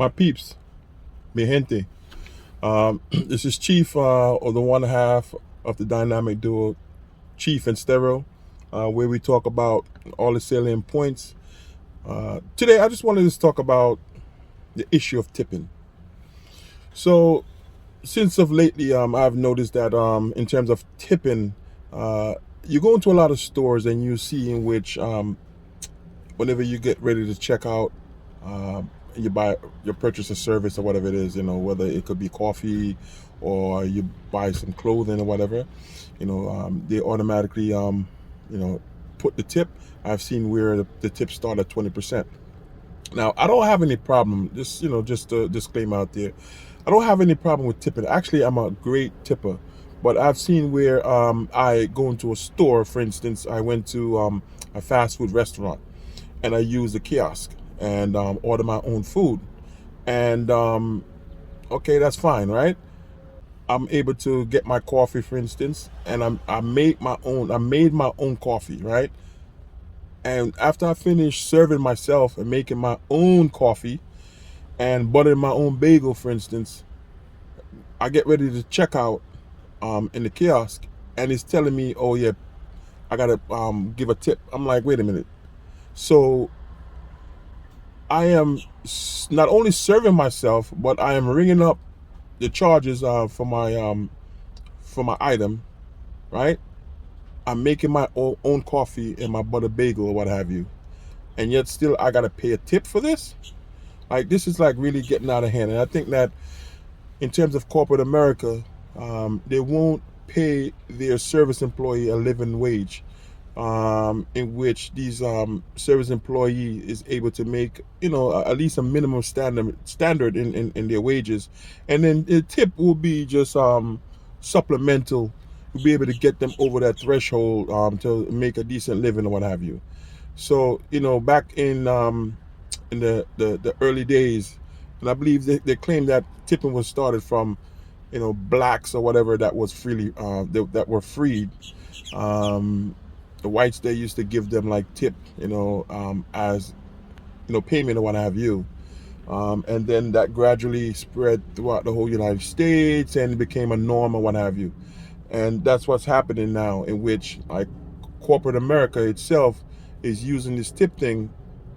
My peeps, mi gente. This is Chief, or the one half of the dynamic duo, Chief and Stereo, where we talk about all the salient points. Today, I just wanted to talk about the issue of tipping. So, since of lately, I've noticed that in terms of tipping, uh, you go into a lot of stores and you see in which whenever you get ready to check out, you buy you purchase a service or whatever it is, whether it could be coffee or you buy some clothing or whatever, they automatically you know put the tip. I've seen where the tips start at 20%. Now, I don't have any problem, just a disclaimer out there. I don't have any problem with tipping. Actually, I'm a great tipper. But I've seen where I go into a store. For instance, I went to a fast food restaurant and I use the kiosk and order my own food. And okay, that's fine, right? I'm able to get my coffee, for instance, and I made my own coffee, right? And after I finish serving myself and making my own coffee and buttering my own bagel, for instance, I get ready to check out in the kiosk, and it's telling me, "Oh yeah, I gotta give a tip." I'm like, "Wait a minute." So I am not only serving myself, but I am ringing up the charges for my item, right? I'm making my own coffee and my butter bagel or what have you, and yet still I gotta pay a tip for this. Like, this is like really getting out of hand, and I think that in terms of corporate America, they won't pay their service employee a living wage, in which these service employee is able to make at least a minimum standard in their wages, and then the tip will be just supplemental. You'll be able to get them over that threshold to make a decent living or what have you. So back in the early days, and I believe they claim that tipping was started from blacks or whatever that was freely that were freed. um, the whites, they used to give them like tip, as payment or what have you. And then that gradually spread throughout the whole United States and became a norm or what have you. And that's what's happening now, in which like corporate America itself is using this tip thing,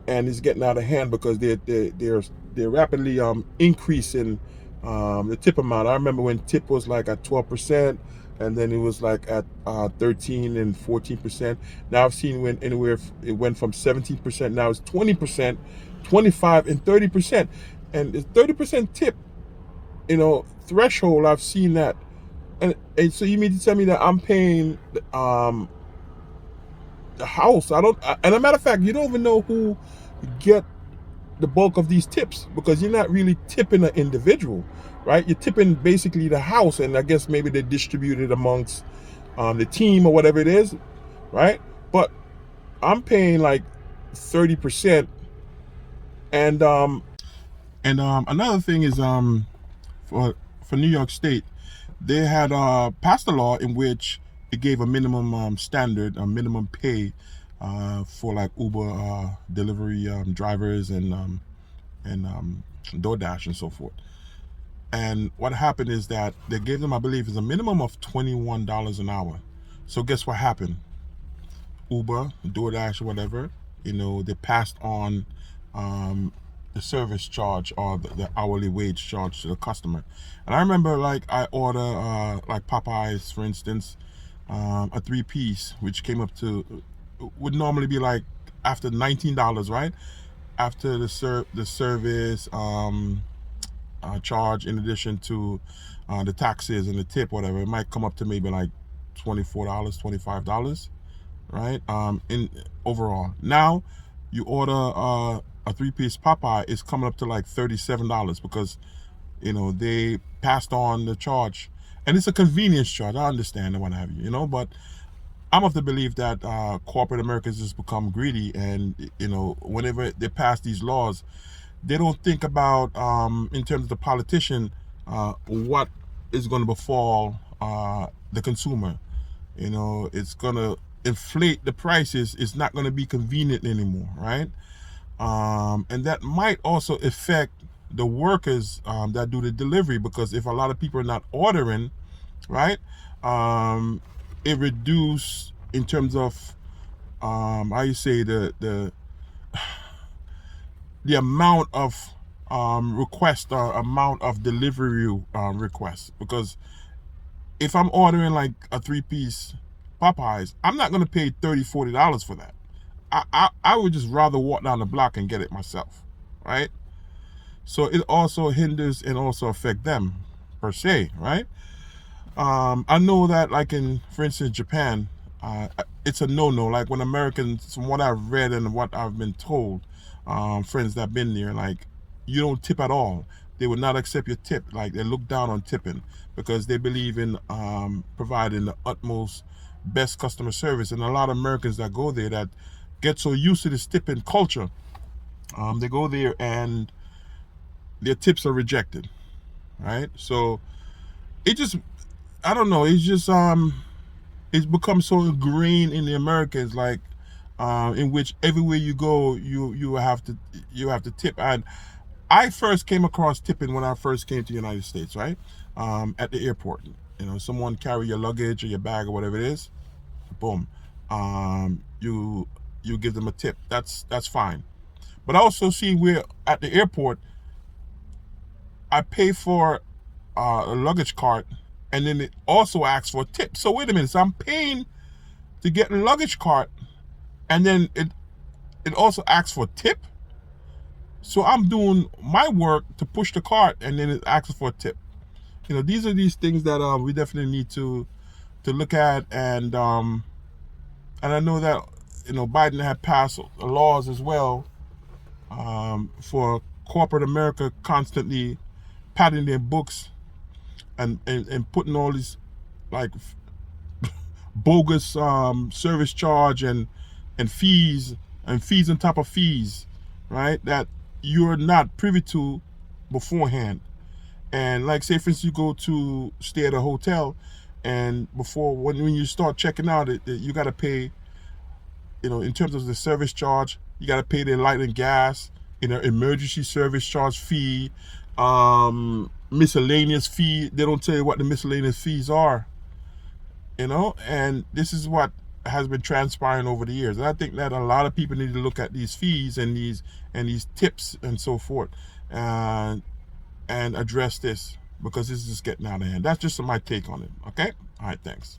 and it's getting out of hand because they're rapidly increasing the tip amount. I remember when tip was like at 12%, and then it was like at 13 and 14%. Now I've seen when anywhere it went from 17%. Now it's 20%, 25 and 30%, and the 30% tip threshold. I've seen that, and so you mean to tell me that I'm paying the house? I don't. And a matter of fact, you don't even know who get the bulk of these tips, because you're not really tipping an individual, right? You're tipping basically the house, and I guess maybe they distribute it amongst the team or whatever it is, right? But I'm paying like 30%, and another thing is for New York State, they had passed a law in which it gave a minimum standard, a minimum pay for like Uber delivery drivers and DoorDash and so forth. And what happened is that they gave them, I believe, is a minimum of $21 an hour. So guess what happened? Uber, DoorDash, or whatever, they passed on the service charge or the hourly wage charge to the customer. And I remember, like, I order like Popeyes, for instance, a 3-piece, which came up to, would normally be like after $19, right? After the service charge, in addition to the taxes and the tip, whatever, it might come up to maybe like $24, $25, right? In overall, now you order a 3-piece Popeye, is coming up to like $37 because they passed on the charge, and it's a convenience charge. I understand and what have you, but I'm of the belief that corporate America has just become greedy, and whenever they pass these laws, they don't think about in terms of the politician, what is going to befall the consumer. It's going to inflate the prices. It's not going to be convenient anymore, right? And that might also affect the workers that do the delivery, because if a lot of people are not ordering, right, it reduce in terms of how you say the amount of request or amount of delivery requests. Because if I'm ordering like a 3-piece Popeyes, I'm not going to pay $30-$40 for that. I would just rather walk down the block and get it myself, right? So it also hinders and also affect them per se, right? I know that, like in, for instance, Japan, it's a no-no. Like when Americans, from what I've read and what I've been told, friends that've been there, like you don't tip at all. They would not accept your tip. Like they look down on tipping because they believe in providing the utmost best customer service. And a lot of Americans that go there that get so used to this tipping culture, they go there and their tips are rejected, right? So it just, I don't know. It's just it's become so ingrained in the Americans, like in which everywhere you go, you have to tip. And I first came across tipping when I first came to the United States, right? At the airport, someone carry your luggage or your bag or whatever it is, boom, you give them a tip. That's fine. But I also see where at the airport I pay for a luggage cart, and then it also asks for a tip. So wait a minute, so I'm paying to get a luggage cart, and then it also asks for a tip. So I'm doing my work to push the cart, and then it asks for a tip. These are these things that we definitely need to look at, and I know that Biden had passed laws as well for corporate America constantly padding their books and putting all these like bogus service charge and fees on top of fees, right? That you're not privy to beforehand. And like, say for instance, you go to stay at a hotel, and before when you start checking out, you got to pay. In terms of the service charge, you got to pay their light and gas. Emergency service charge fee, miscellaneous fee. They don't tell you what the miscellaneous fees are. And this is what has been transpiring over the years. And I think that a lot of people need to look at these fees and these tips and so forth, and address this, because this is just getting out of hand. That's just my take on it. Okay. All right. Thanks.